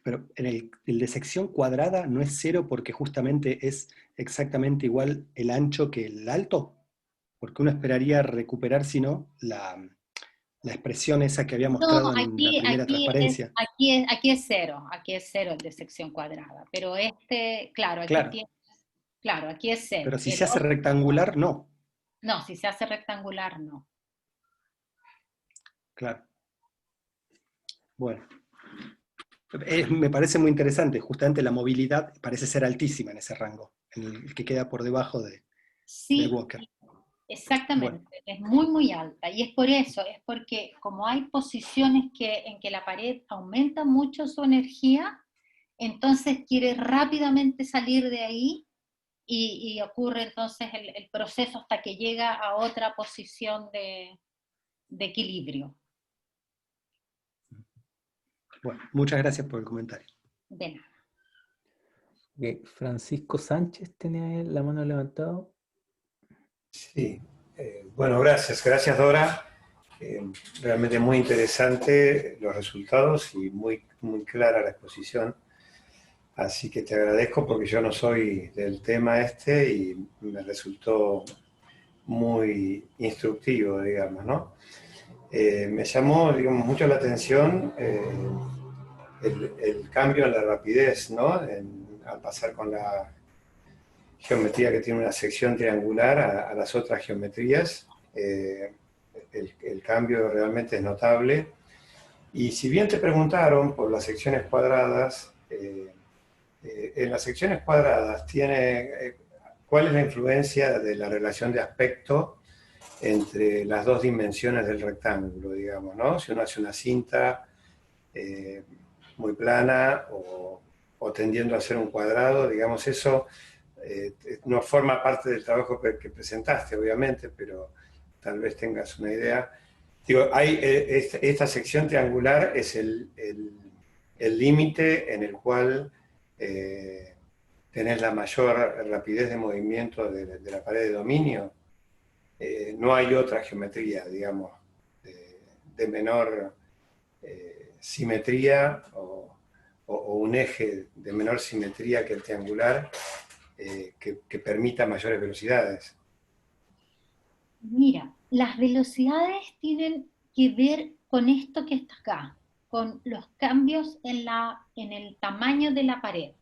Pero en el de sección cuadrada no es 0 porque justamente es exactamente igual el ancho que el alto, porque uno esperaría recuperar, si no, la expresión esa que había mostrado en la primera transparencia. Aquí es 0 el de sección cuadrada, pero claro, aquí es 0. Pero si se hace rectangular, no. No, si se hace rectangular, no. Claro. Bueno. Me parece muy interesante, justamente la movilidad parece ser altísima en ese rango, en el que queda por debajo de Walker. Exactamente, es muy, muy alta, y es por eso, es porque como hay posiciones en que la pared aumenta mucho su energía, entonces quiere rápidamente salir de ahí y ocurre entonces el proceso hasta que llega a otra posición de equilibrio. Bueno, muchas gracias por el comentario. De nada. Francisco Sánchez tiene la mano levantada. Sí, bueno, gracias. Gracias, Dora. Realmente muy interesante los resultados y muy, muy clara la exposición. Así que te agradezco porque yo no soy del tema este y me resultó muy instructivo, digamos, ¿no? Me llamó, digamos, mucho la atención el cambio en la rapidez, ¿no? Al pasar con la geometría que tiene una sección triangular a las otras geometrías. El cambio realmente es notable. Y si bien te preguntaron por las secciones cuadradas, en las secciones cuadradas ¿cuál es la influencia de la relación de aspecto entre las dos dimensiones del rectángulo, digamos, ¿no? Si uno hace una cinta muy plana o tendiendo a hacer un cuadrado, digamos, eso no forma parte del trabajo que presentaste, obviamente, pero tal vez tengas una idea. Digo, esta sección triangular es el límite en el cual tenés la mayor rapidez de movimiento de la pared de dominio. No hay otra geometría, digamos, de menor simetría o un eje de menor simetría que el triangular que permita mayores velocidades. Mira, las velocidades tienen que ver con esto que está acá, con los cambios en el tamaño de la pared.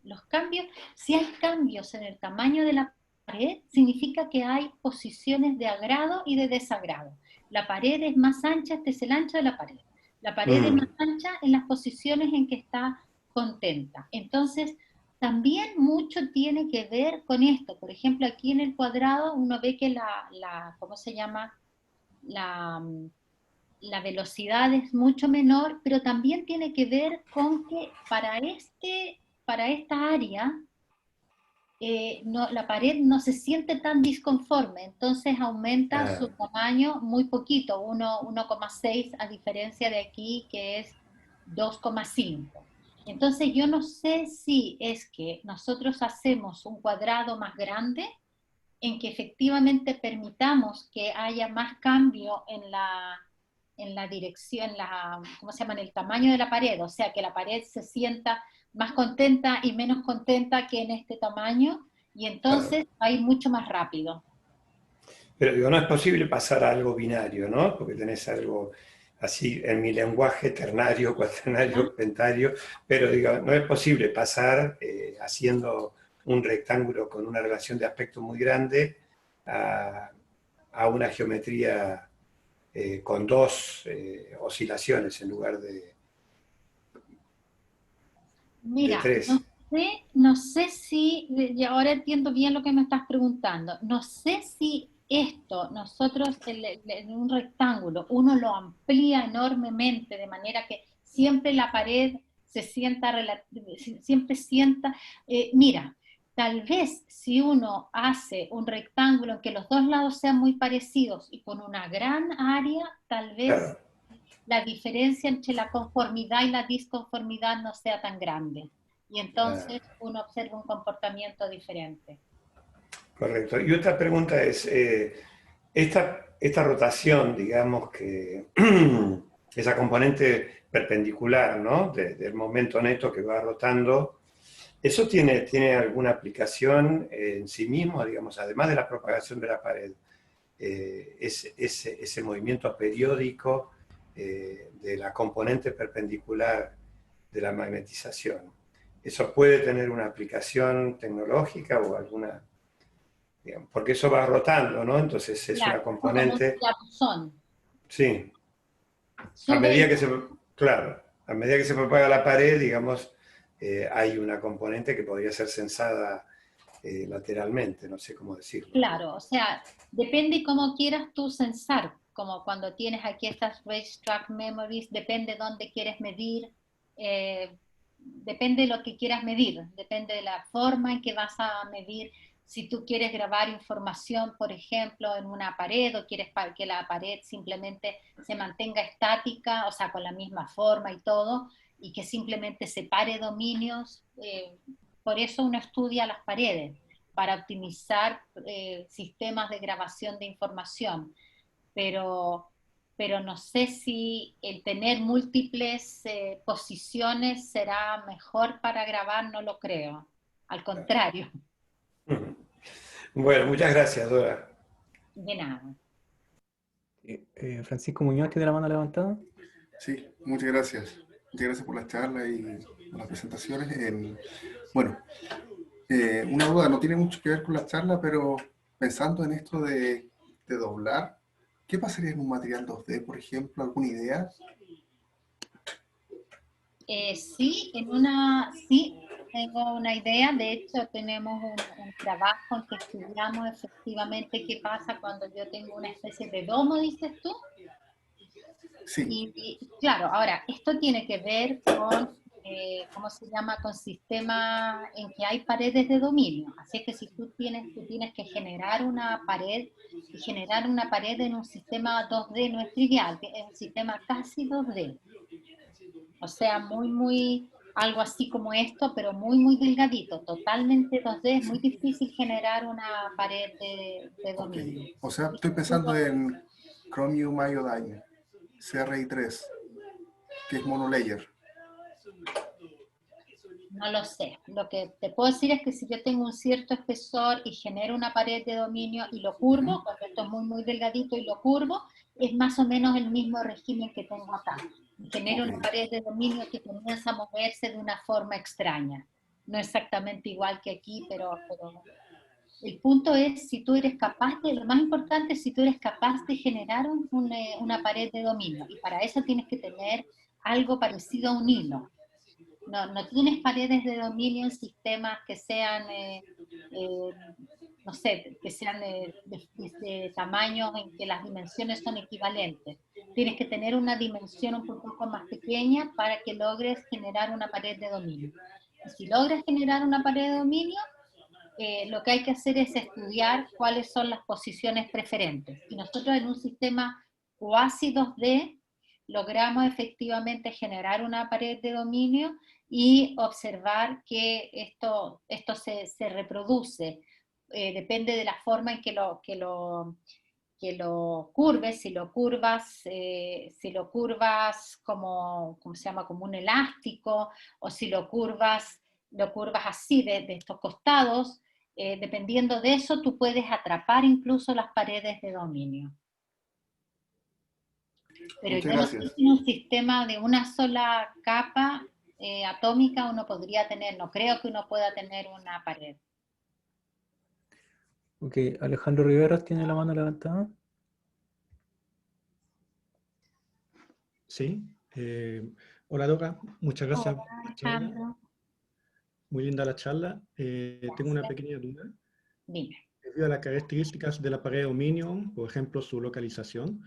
Si hay cambios en el tamaño de la pared, significa que hay posiciones de agrado y de desagrado. La pared es más ancha, este es el ancho de la pared. La pared es más ancha en las posiciones en que está contenta. Entonces, también mucho tiene que ver con esto. Por ejemplo, aquí en el cuadrado uno ve que ¿cómo se llama? La velocidad es mucho menor, pero también tiene que ver con que para esta área la pared no se siente tan disconforme, entonces aumenta su tamaño muy poquito, 1,6 a diferencia de aquí que es 2,5. Entonces yo no sé si es que nosotros hacemos un cuadrado más grande en que efectivamente permitamos que haya más cambio en la dirección, ¿cómo se llama? En el tamaño de la pared, o sea, que la pared se sienta más contenta y menos contenta que en este tamaño, y entonces va a ir mucho más rápido. Pero digo, no es posible pasar a algo binario, ¿no? Porque tenés algo así en mi lenguaje ternario, cuaternario, pentario, pero digo, no es posible pasar haciendo un rectángulo con una relación de aspecto muy grande a una geometría con dos oscilaciones en lugar de Mira, tres. no sé si, y ahora entiendo bien lo que me estás preguntando, no sé si esto, nosotros en un rectángulo, uno lo amplía enormemente, de manera que siempre la pared siempre sienta, mira, tal vez si uno hace un rectángulo en que los dos lados sean muy parecidos y con una gran área, tal vez Claro. la diferencia entre la conformidad y la disconformidad no sea tan grande. Y entonces uno observa un comportamiento diferente. Correcto. Y otra pregunta es, esta rotación, digamos que esa componente perpendicular, ¿no? Del momento neto que va rotando, ¿eso tiene alguna aplicación en sí mismo, digamos, además de la propagación de la pared? Ese movimiento periódico de la componente perpendicular de la magnetización. ¿Eso puede tener una aplicación tecnológica o alguna? Digamos, porque eso va rotando, ¿no? Entonces es una componente. Sí. A medida que a medida que se propaga la pared, digamos, hay una componente que podría ser censada lateralmente, no sé cómo decirlo. Claro, o sea, depende cómo quieras tú censar, como cuando tienes aquí estas racetrack memories, depende dónde quieres medir, depende de lo que quieras medir, depende de la forma en que vas a medir. Si tú quieres grabar información, por ejemplo, en una pared, o quieres que la pared simplemente se mantenga estática, o sea, con la misma forma y todo, y que simplemente separe dominios, por eso uno estudia las paredes, para optimizar sistemas de grabación de información. Pero no sé si el tener múltiples posiciones será mejor para grabar, no lo creo. Al contrario. Bueno, muchas gracias, Dora. De nada. Francisco Muñoz tiene la mano levantada. Sí, muchas gracias. Muchas gracias por la charla y por las presentaciones. Bueno, una duda, no tiene mucho que ver con la charla, pero pensando en esto de doblar, ¿qué pasaría en un material 2D, por ejemplo? ¿Alguna idea? Sí, sí, tengo una idea. De hecho, tenemos un trabajo en que estudiamos efectivamente qué pasa cuando yo tengo una especie de domo, dices tú. Sí. Y claro, ahora, esto tiene que ver con, ¿cómo se llama? Con sistemas en que hay paredes de dominio. Así que si tú tienes que generar una pared, y generar una pared en un sistema 2D no es trivial, es un sistema casi 2D. O sea, algo así como esto, pero muy delgadito, totalmente 2D, es muy difícil generar una pared de dominio. Okay. O sea, estoy pensando en Chromium Iodine, CRI3, que es monolayer. No lo sé. Lo que te puedo decir es que si yo tengo un cierto espesor y genero una pared de dominio y lo curvo, cuando esto es muy delgadito y lo curvo, es más o menos el mismo régimen que tengo acá. Genero una pared de dominio que comienza a moverse de una forma extraña. No exactamente igual que aquí, pero el punto es si tú eres capaz de, lo más importante es si tú eres capaz de generar una pared de dominio. Y para eso tienes que tener algo parecido a un hilo. No tienes paredes de dominio en sistemas que sean, no sé, que sean de tamaños en que las dimensiones son equivalentes. Tienes que tener una dimensión un poco más pequeña para que logres generar una pared de dominio. Y si logras generar una pared de dominio, lo que hay que hacer es estudiar cuáles son las posiciones preferentes. Y nosotros en un sistema cuasi 2D logramos efectivamente generar una pared de dominio y observar que esto se reproduce. Depende de la forma en que lo curves, si lo curvas como, ¿cómo se llama? Como un elástico, o si lo curvas así de estos costados, dependiendo de eso tú puedes atrapar incluso las paredes de dominio. Pero Muchas yo no sé gracias. si en un sistema de una sola capa atómica uno podría tener, no creo que uno pueda tener una pared. Ok, Alejandro Riveros tiene la mano levantada. Sí. Hola, Dora. Muchas gracias Hola, por la charla. Alejandro. Muy linda la charla. Tengo una pequeña duda. Dime. Debido a las características de la pared de dominio, por ejemplo, su localización,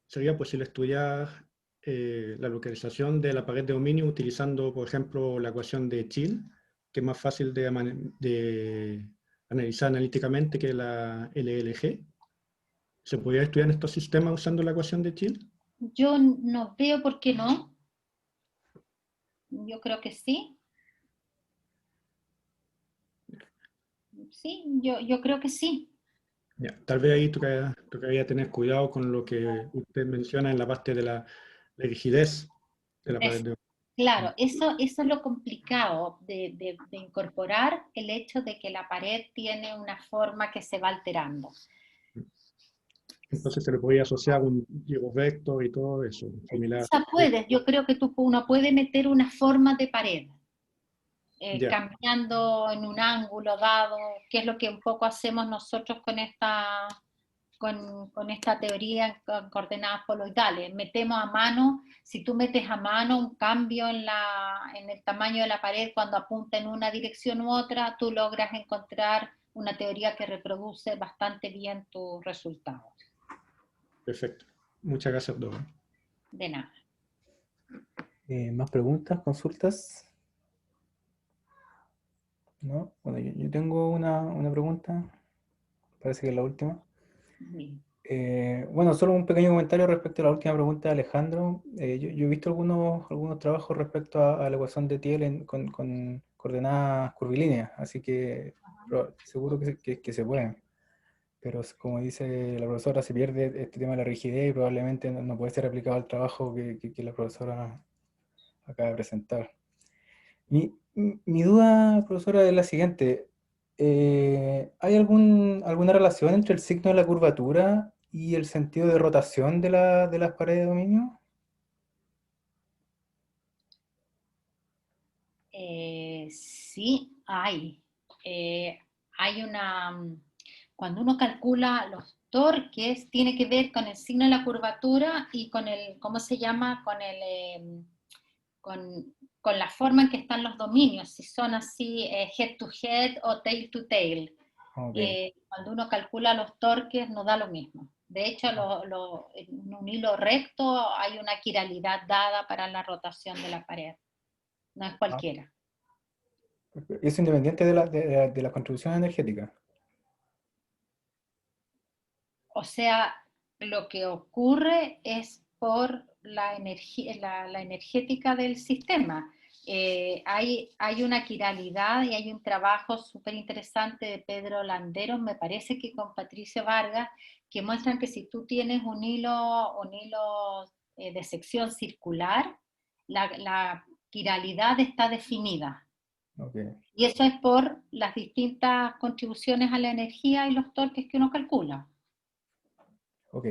¿sería posible estudiar la localización de la pared de dominio utilizando, por ejemplo, la ecuación de Chill, que es más fácil de analizar analíticamente que la LLG? ¿Se podría estudiar en estos sistemas usando la ecuación de Chill? Yo no veo por qué no. Yo creo que sí. Sí, yo creo que sí. Ya, tal vez ahí tocaría tener cuidado con lo que usted menciona en la parte de la rigidez de la pared de dominio. Claro, eso es lo complicado de incorporar el hecho de que la pared tiene una forma que se va alterando. Entonces se le podría asociar un giro recto y todo eso, similar. O sea, yo creo que uno puede meter una forma de pared, Ya. cambiando en un ángulo dado, que es lo que un poco hacemos nosotros con esta teoría en coordenadas poloidales. Metemos a mano, si tú metes a mano un cambio en el tamaño de la pared cuando apunta en una dirección u otra, tú logras encontrar una teoría que reproduce bastante bien tus resultados. Perfecto. Muchas gracias, Dora. De nada. ¿Más preguntas, consultas? ¿No? Bueno, yo tengo una pregunta, parece que es la última. Bien. Bueno, solo un pequeño comentario respecto a la última pregunta de Alejandro. Yo he visto algunos trabajos respecto a la ecuación de Thiel con coordenadas curvilíneas, así que seguro que se pueden. Pero como dice la profesora, se pierde este tema de la rigidez y probablemente no puede ser aplicado al trabajo que la profesora acaba de presentar. Mi duda, profesora, es la siguiente. ¿Hay alguna relación entre el signo de la curvatura y el sentido de rotación de las paredes de dominio? Sí, hay. Hay cuando uno calcula los torques, tiene que ver con el signo de la curvatura y con el, ¿cómo se llama? Con la forma en que están los dominios, si son así head to head o tail to tail. Ok, Cuando uno calcula los torques no da lo mismo. De hecho, en un hilo recto hay una quiralidad dada para la rotación de la pared. No es cualquiera. es independiente de la contribución energética. O sea, lo que ocurre es por la energética del sistema. Hay una quiralidad y hay un trabajo súper interesante de Pedro Landeros, me parece que con Patricio Vargas, que muestran que si tú tienes un hilo de sección circular, la quiralidad está definida. Okay. Y eso es por las distintas contribuciones a la energía y los torques que uno calcula. Ok,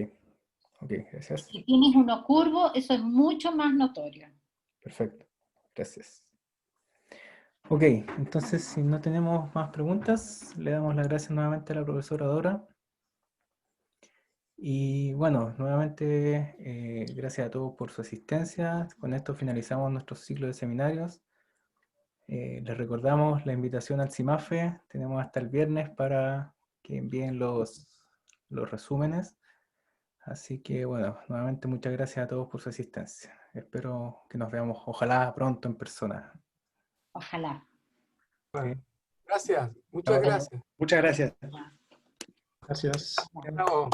gracias. Si tienes uno curvo, eso es mucho más notorio. Perfecto, gracias. Ok, entonces si no tenemos más preguntas, le damos las gracias nuevamente a la profesora Dora. Y bueno, nuevamente gracias a todos por su asistencia. Con esto finalizamos nuestro ciclo de seminarios. Les recordamos la invitación al CIMAFE. Tenemos hasta el viernes para que envíen los resúmenes. Así que bueno, nuevamente muchas gracias a todos por su asistencia. Espero que nos veamos, ojalá pronto en persona. Ojalá. Bueno, gracias, muchas Chao. gracias. Muchas gracias. Gracias. Bravo.